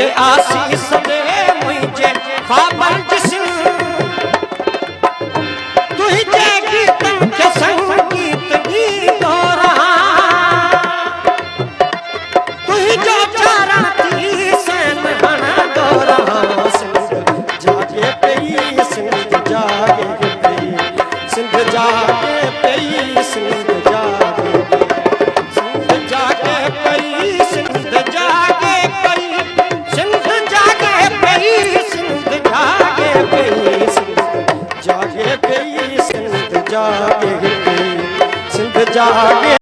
के आसीस दे मुझे ख्वाबन जिस्म तुझे गीतन के संगीत गीत हो रहा तुझ जो चरण थी सैन हना दो रहा सिंध जागे पई सिंध जागे पई सिंध जागे पई सिंध जागे सिंध जागे पई सिंध जागे पई सिंध जागे पई सिंध जागे पई सिंध जागे पई सिंध जागे पई सिंध जागे